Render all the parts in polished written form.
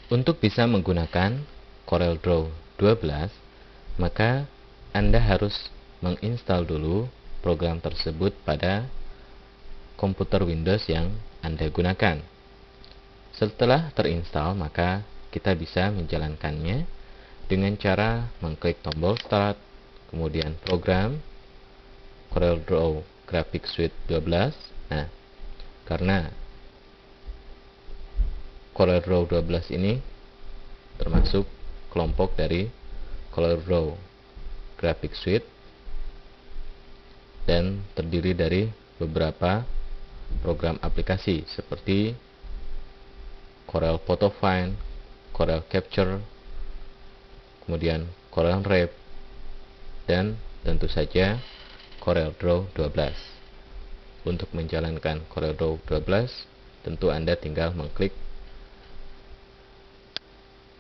Untuk bisa menggunakan CorelDRAW 12, maka Anda harus menginstal dulu program tersebut pada komputer Windows yang Anda gunakan. Setelah terinstall, maka kita bisa menjalankannya dengan cara mengklik tombol Start, kemudian Program, CorelDRAW Graphics Suite 12. Nah, karena CorelDRAW 12 ini termasuk kelompok dari CorelDRAW Graphics Suite dan terdiri dari beberapa program aplikasi seperti Corel Photo Find, Corel Capture, kemudian Corel Rev, dan tentu saja CorelDRAW 12. Untuk menjalankan CorelDRAW 12, tentu Anda tinggal mengklik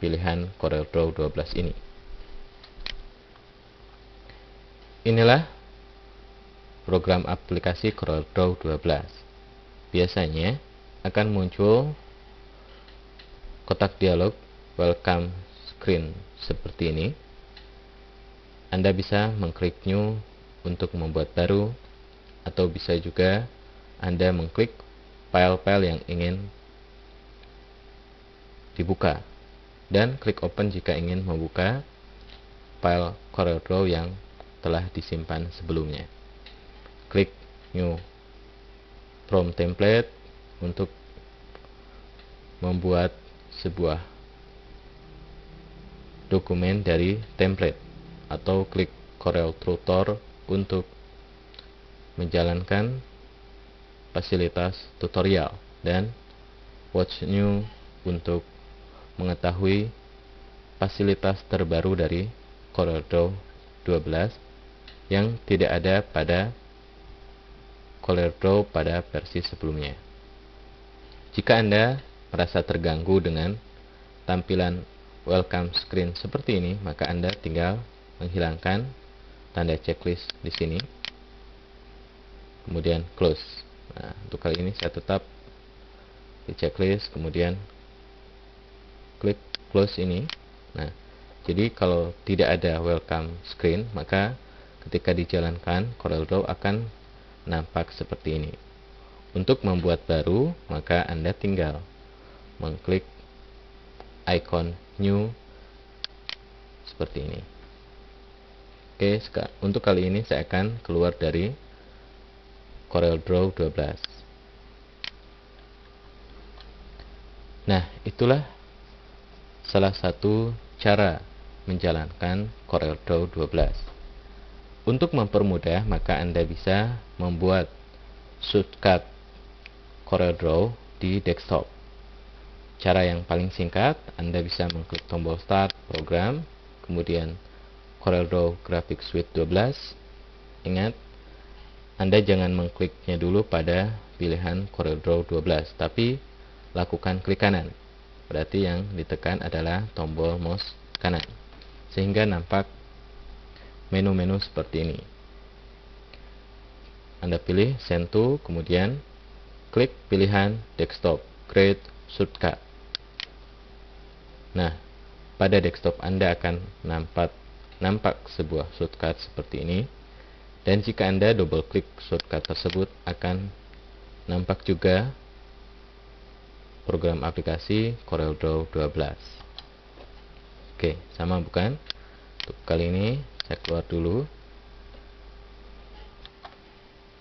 pilihan CorelDRAW 12 ini. Inilah program aplikasi CorelDRAW 12. Biasanya akan muncul kotak dialog welcome screen seperti ini. Anda bisa mengklik new untuk membuat baru, atau bisa juga Anda mengklik file-file yang ingin dibuka dan klik open jika ingin membuka file CorelDRAW yang telah disimpan sebelumnya. Klik new from template untuk membuat sebuah dokumen dari template, atau klik Corel Tutor untuk menjalankan fasilitas tutorial, dan watch new untuk mengetahui fasilitas terbaru dari CorelDRAW 12 yang tidak ada pada CorelDRAW pada versi sebelumnya. Jika Anda merasa terganggu dengan tampilan welcome screen seperti ini, maka Anda tinggal menghilangkan tanda checklist di sini, kemudian close. Nah, untuk kali ini saya tetap di checklist, kemudian klik close ini. Nah, jadi kalau tidak ada welcome screen, maka ketika dijalankan CorelDRAW akan nampak seperti ini. Untuk membuat baru, maka Anda tinggal mengklik icon new seperti ini. Oke, untuk kali ini saya akan keluar dari CorelDRAW 12. Nah, itulah salah satu cara menjalankan CorelDRAW 12. Untuk mempermudah, maka Anda bisa membuat shortcut CorelDRAW di desktop. Cara yang paling singkat, Anda bisa mengklik tombol Start, Program, kemudian CorelDRAW Graphics Suite 12. Ingat, Anda jangan mengkliknya dulu pada pilihan CorelDRAW 12, tapi lakukan klik kanan. Berarti yang ditekan adalah tombol mouse kanan, sehingga nampak menu-menu seperti ini. Anda pilih Send to, kemudian klik pilihan Desktop, Create Shortcut. Nah, pada desktop Anda akan nampak sebuah shortcut seperti ini. Dan jika Anda double klik shortcut tersebut, akan nampak juga program aplikasi CorelDRAW 12. Oke, sama bukan? Untuk kali ini saya keluar dulu.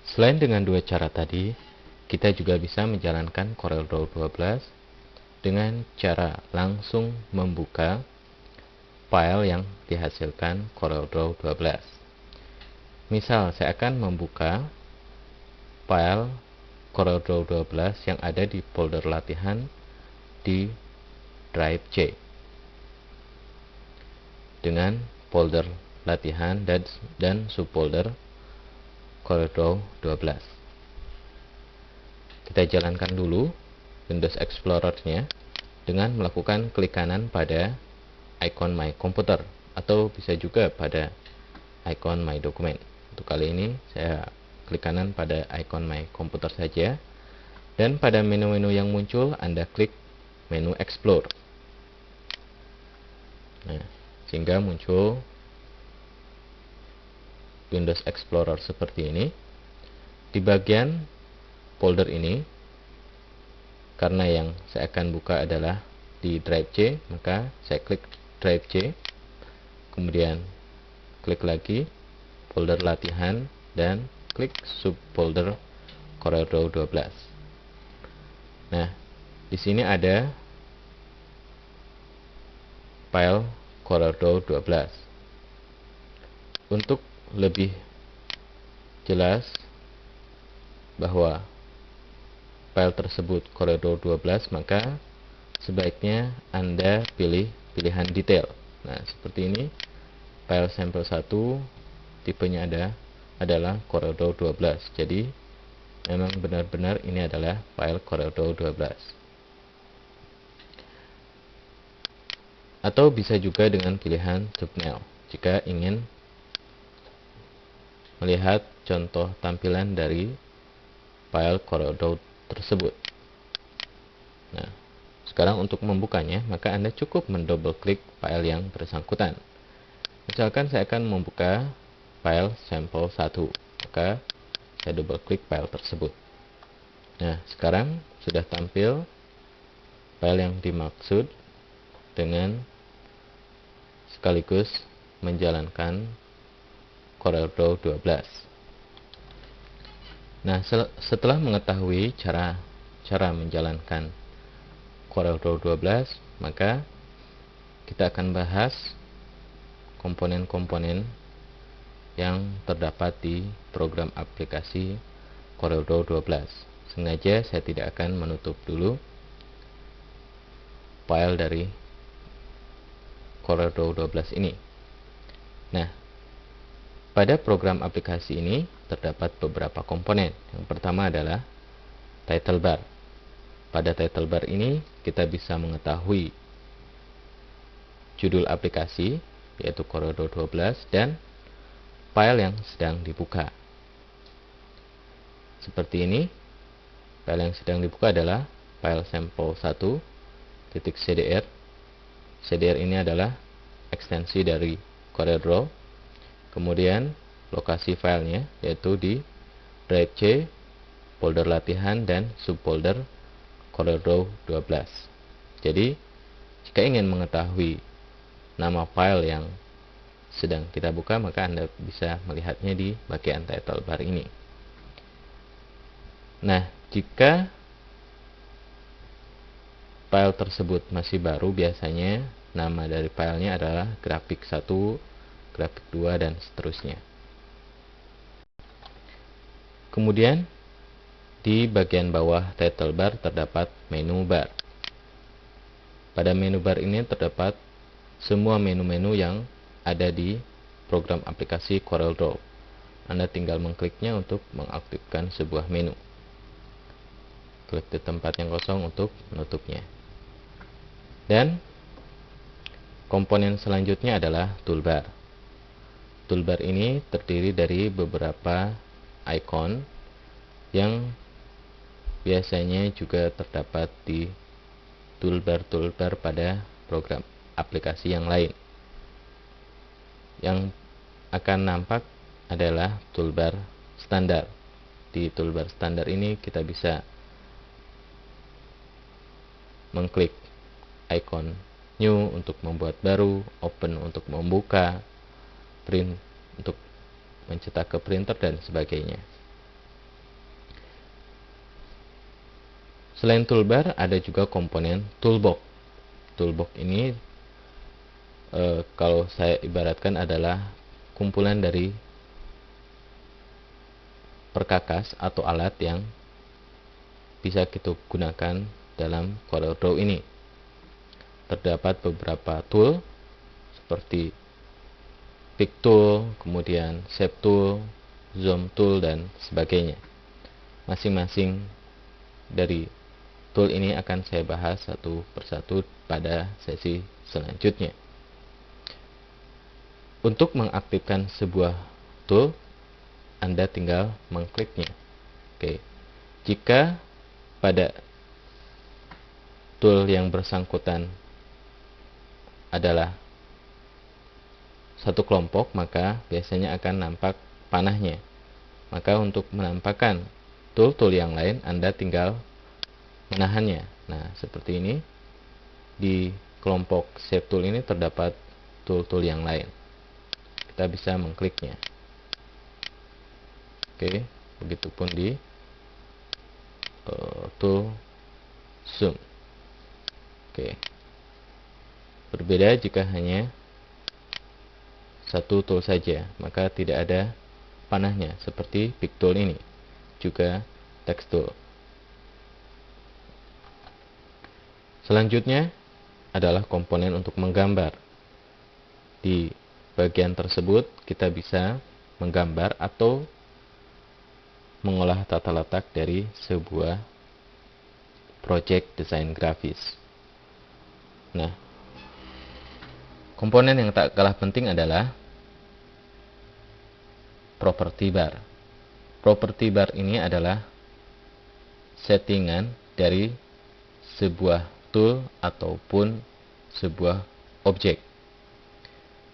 Selain dengan dua cara tadi, kita juga bisa menjalankan CorelDRAW 12 dengan cara langsung membuka file yang dihasilkan CorelDRAW 12. Misal, saya akan membuka file CorelDRAW 12 yang ada di folder latihan di drive C dengan folder latihan dan subfolder CorelDRAW 12. Kita jalankan dulu Windows Explorer-nya dengan melakukan klik kanan pada icon My Computer, atau bisa juga pada icon My Document. Untuk kali ini saya klik kanan pada icon My Computer saja, dan pada menu-menu yang muncul Anda klik menu Explore. Nah, sehingga muncul Windows Explorer seperti ini. Di bagian folder ini, karena yang saya akan buka adalah di drive C, maka saya klik drive C, kemudian klik lagi folder latihan dan klik subfolder CorelDRAW 12. Nah, di sini ada file CorelDRAW 12. Untuk lebih jelas bahwa file tersebut CorelDRAW 12, maka sebaiknya Anda pilih pilihan detail. Nah, seperti ini. File sampel 1 tipenya adalah CorelDRAW 12. Jadi memang benar-benar ini adalah file CorelDRAW 12. Atau bisa juga dengan pilihan thumbnail jika ingin melihat contoh tampilan dari file CorelDRAW tersebut. Nah, sekarang untuk membukanya, maka Anda cukup mendouble klik file yang bersangkutan. Misalkan saya akan membuka file sampel 1, maka saya double klik file tersebut. Nah, sekarang sudah tampil file yang dimaksud dengan sekaligus menjalankan CorelDRAW 12. Nah, setelah mengetahui cara menjalankan CorelDRAW 12, maka kita akan bahas komponen-komponen yang terdapat di program aplikasi CorelDRAW 12. Sengaja saya tidak akan menutup dulu file dari CorelDRAW 12 ini. Nah, pada program aplikasi ini terdapat beberapa komponen. Yang pertama adalah title bar. Pada title bar ini kita bisa mengetahui judul aplikasi, yaitu CorelDRAW 12, dan file yang sedang dibuka. Seperti ini, file yang sedang dibuka adalah file sampel 1.cdr. CDR ini adalah ekstensi dari CorelDRAW. Kemudian lokasi filenya yaitu di drive C, folder latihan, dan subfolder CorelDRAW 12. Jadi, jika ingin mengetahui nama file yang sedang kita buka, maka Anda bisa melihatnya di bagian title bar ini. Nah, jika file tersebut masih baru, biasanya nama dari filenya adalah grafik 1, grafik 2, dan seterusnya. Kemudian di bagian bawah title bar terdapat menu bar. Pada menu bar ini terdapat semua menu-menu yang ada di program aplikasi CorelDRAW. Anda tinggal mengkliknya untuk mengaktifkan sebuah menu. Klik di tempat yang kosong untuk menutupnya. Dan komponen selanjutnya adalah toolbar. Toolbar ini terdiri dari beberapa icon yang biasanya juga terdapat di toolbar-toolbar pada program aplikasi yang lain. Yang akan nampak adalah toolbar standar. Di toolbar standar ini kita bisa mengklik icon new untuk membuat baru, open untuk membuka, print untuk mencetak ke printer, dan sebagainya. Selain toolbar, ada juga komponen toolbox. Toolbox ini kalau saya ibaratkan adalah kumpulan dari perkakas atau alat yang bisa kita gunakan dalam CorelDRAW ini. Terdapat beberapa tool seperti Pick Tool, kemudian Shape Tool, Zoom Tool, dan sebagainya. Masing-masing dari tool ini akan saya bahas satu persatu pada sesi selanjutnya. Untuk mengaktifkan sebuah tool, Anda tinggal mengkliknya. Oke. Jika pada tool yang bersangkutan adalah satu kelompok, maka biasanya akan nampak panahnya. Maka untuk menampakkan tool-tool yang lain, Anda tinggal menahannya. Nah, seperti ini. Di kelompok Shape Tool ini terdapat tool-tool yang lain. Kita bisa mengkliknya. Oke, begitupun di tool Zoom. Oke. Berbeda jika hanya satu tool saja, maka tidak ada panahnya seperti Pick Tool ini. Juga Text Tool. Selanjutnya adalah komponen untuk menggambar. Di bagian tersebut kita bisa menggambar atau mengolah tata letak dari sebuah project desain grafis. Nah, komponen yang tak kalah penting adalah property bar. Property bar ini adalah settingan dari sebuah tool ataupun sebuah objek.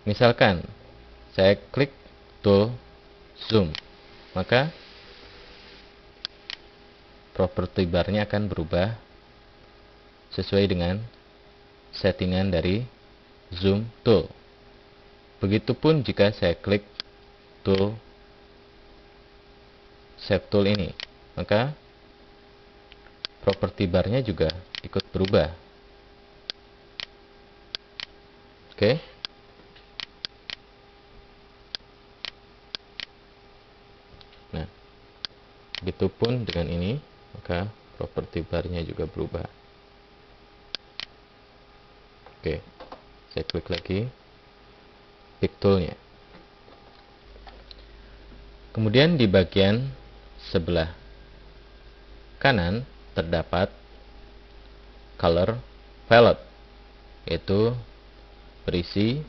Misalkan saya klik tool zoom, maka property barnya akan berubah sesuai dengan settingan dari zoom tool. Begitupun jika saya klik tool shape tool ini, maka property barnya juga ikut berubah. Oke. Nah, begitupun dengan ini, maka property barnya juga berubah. Oke, saya klik lagi pick toolnya. Kemudian di bagian sebelah kanan terdapat color palette, yaitu berisi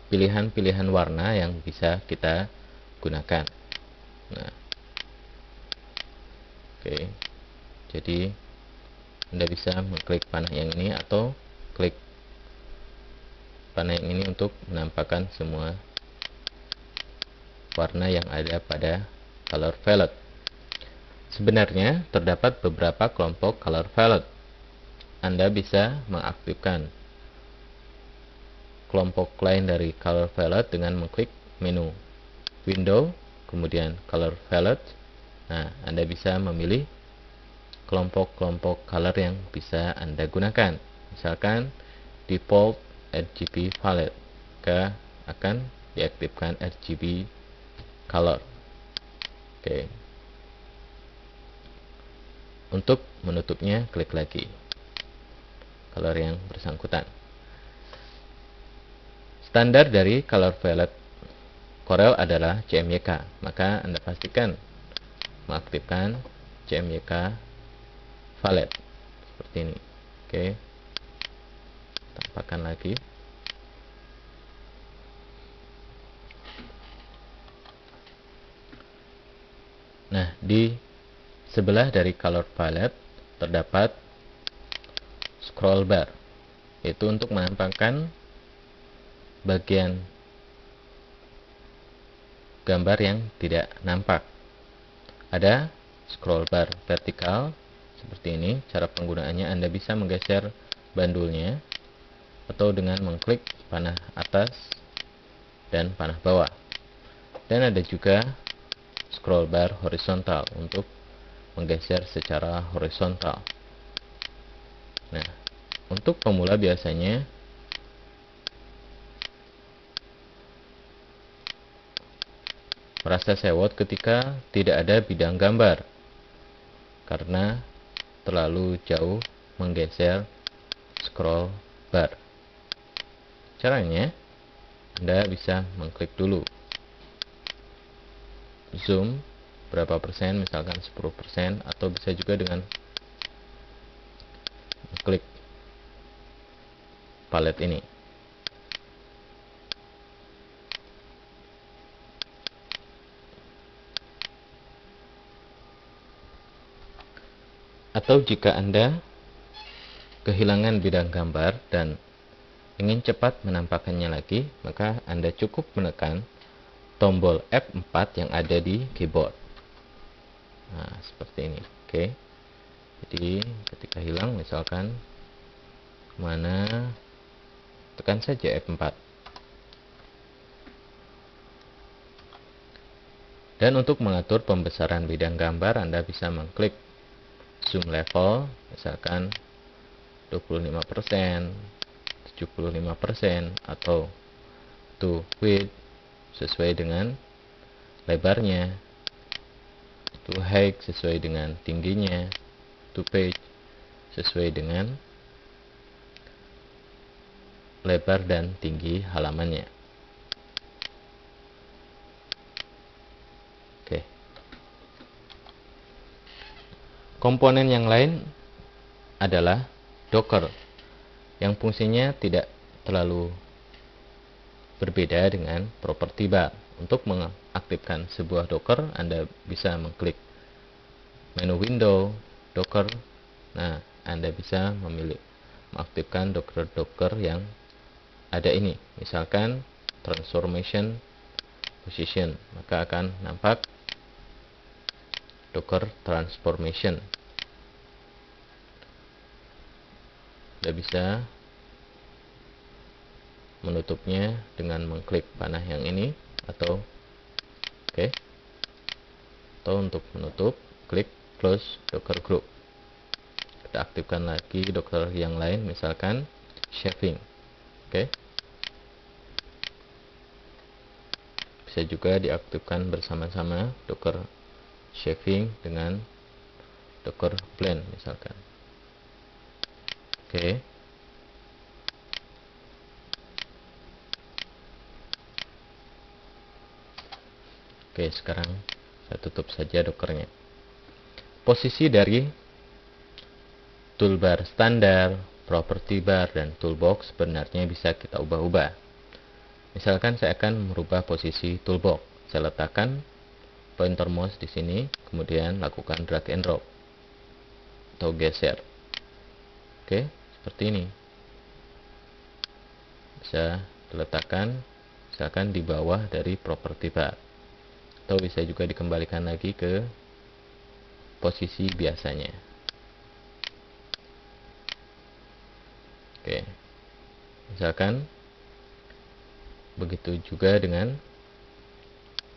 pilihan-pilihan warna yang bisa kita gunakan. Nah, oke, jadi Anda bisa mengklik panah yang ini atau klik panah yang ini untuk menampakkan semua warna yang ada pada color palette. Sebenarnya terdapat beberapa kelompok color palette. Anda bisa mengaktifkan kelompok lain dari color palette dengan mengklik menu window, kemudian color palette. Nah, Anda bisa memilih kelompok-kelompok color yang bisa Anda gunakan. Misalkan default RGB palette, maka akan diaktifkan RGB color. Oke. Untuk menutupnya, klik lagi color yang bersangkutan. Standar dari color palette Corel adalah CMYK, maka Anda pastikan mengaktifkan CMYK palette seperti ini. Oke, tampakkan lagi. Nah, di sebelah dari color palette terdapat scroll bar, yaitu untuk menampakkan bagian gambar yang tidak nampak. Ada scroll bar vertikal seperti ini. Cara penggunaannya, Anda bisa menggeser bandulnya atau dengan mengklik panah atas dan panah bawah. Dan ada juga scroll bar horizontal untuk menggeser secara horizontal. Nah, untuk pemula biasanya merasa sewot ketika tidak ada bidang gambar karena terlalu jauh menggeser scroll bar. Caranya, Anda bisa mengklik dulu zoom berapa persen, misalkan 10%, atau bisa juga dengan klik palet ini. Atau jika Anda kehilangan bidang gambar dan ingin cepat menampakkannya lagi, maka Anda cukup menekan tombol F4 yang ada di keyboard. Nah, seperti ini. Oke. Jadi, ketika hilang, misalkan mana, tekan saja F4. Dan untuk mengatur pembesaran bidang gambar, Anda bisa mengklik zoom level, misalkan 25%, 75%, atau to width sesuai dengan lebarnya, to height sesuai dengan tingginya, to page sesuai dengan lebar dan tinggi halamannya. Oke. Komponen yang lain adalah Docker, yang fungsinya tidak terlalu berbeda dengan property bar. Untuk mengaktifkan sebuah Docker, Anda bisa mengklik menu window, Docker. Nah, Anda bisa memilih mengaktifkan Docker yang ada ini. Misalkan transformation position, maka akan nampak Docker transformation. Anda bisa menutupnya dengan mengklik panah yang ini, atau oke. Atau untuk menutup, klik close Docker group. Kita aktifkan lagi Docker yang lain, misalkan shaving. Oke. Bisa juga diaktifkan bersama-sama Docker shaving dengan Docker blend misalkan. Oke. Oke, sekarang saya tutup saja Dockernya. Posisi dari toolbar standar, property bar, dan toolbox sebenarnya bisa kita ubah-ubah. Misalkan saya akan merubah posisi toolbox. Saya letakkan pointer mouse di sini, kemudian lakukan drag and drop atau geser. Oke, seperti ini. Bisa diletakkan misalkan di bawah dari property bar, atau bisa juga dikembalikan lagi ke posisi biasanya. Oke, misalkan begitu juga dengan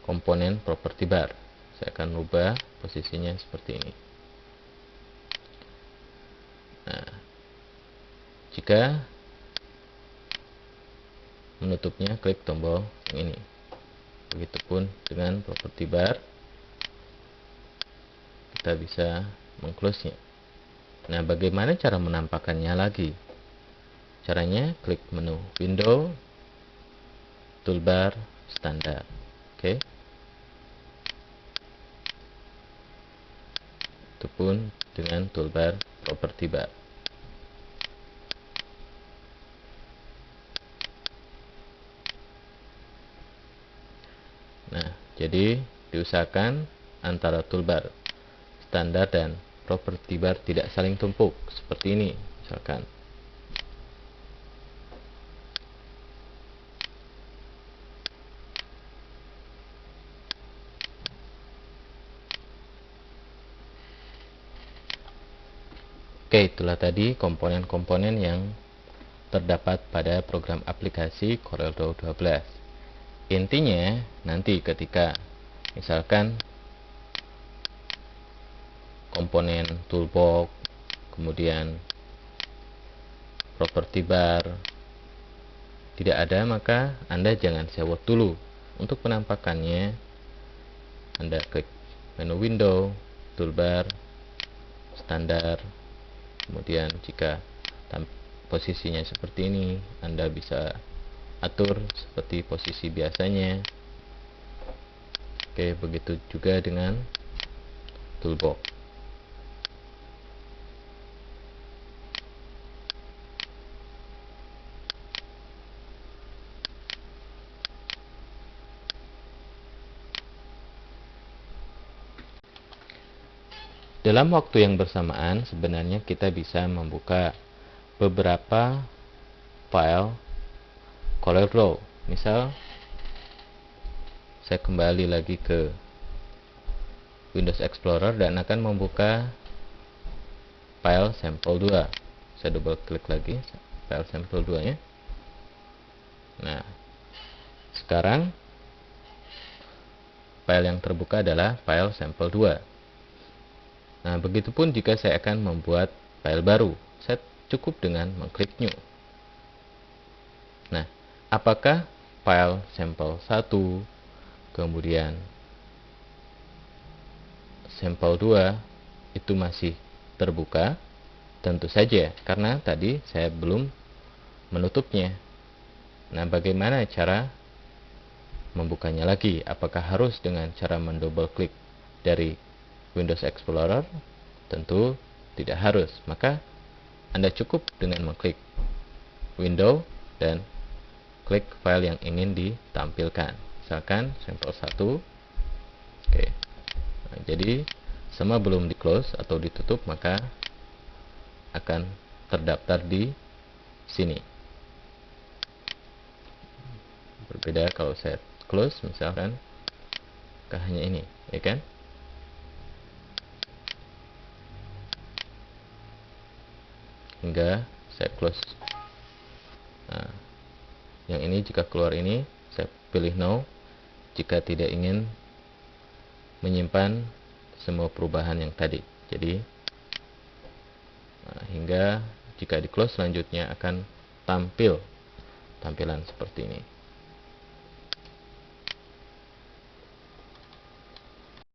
komponen property bar. Saya akan ubah posisinya seperti ini. Nah, jika menutupnya, klik tombol yang ini. Begitupun dengan property bar, kita bisa mengclose-nya. Nah, bagaimana cara menampakkannya lagi? Caranya klik menu window, toolbar, standar. Oke. Itu pun dengan toolbar property bar. Nah, jadi diusahakan antara toolbar standar dan property bar tidak saling tumpuk seperti ini misalkan. Oke, itulah tadi komponen-komponen yang terdapat pada program aplikasi CorelDRAW 12. Intinya, nanti ketika misalkan komponen toolbox, kemudian property bar tidak ada, maka Anda jangan sewot dulu. Untuk penampakannya, Anda klik menu window, toolbar, standar. Kemudian jika posisinya seperti ini, Anda bisa atur seperti posisi biasanya. Oke, begitu juga dengan toolbox. Dalam waktu yang bersamaan, sebenarnya kita bisa membuka beberapa file CorelDRAW. Misal saya kembali lagi ke Windows Explorer dan akan membuka file sampel 2. Saya double klik lagi file sampel 2 nya. Nah, sekarang file yang terbuka adalah file sampel 2. Nah, begitupun jika saya akan membuat file baru, saya cukup dengan mengklik new. Nah, apakah file sampel 1 kemudian sampel 2 itu masih terbuka? Tentu saja, karena tadi saya belum menutupnya. Nah, bagaimana cara membukanya lagi? Apakah harus dengan cara mendouble klik dari Windows Explorer? Tentu tidak harus. Maka Anda cukup dengan mengklik Window dan klik file yang ingin ditampilkan. Misalkan sampel 1. Oke. Nah, jadi semua belum di close atau ditutup, maka akan terdaftar di sini. Berbeda kalau saya close, misalkan hanya ini, ya kan? Hingga saya close. Nah, yang ini jika keluar ini, saya pilih no jika tidak ingin menyimpan semua perubahan yang tadi. Jadi hingga jika di close selanjutnya akan tampil tampilan seperti ini.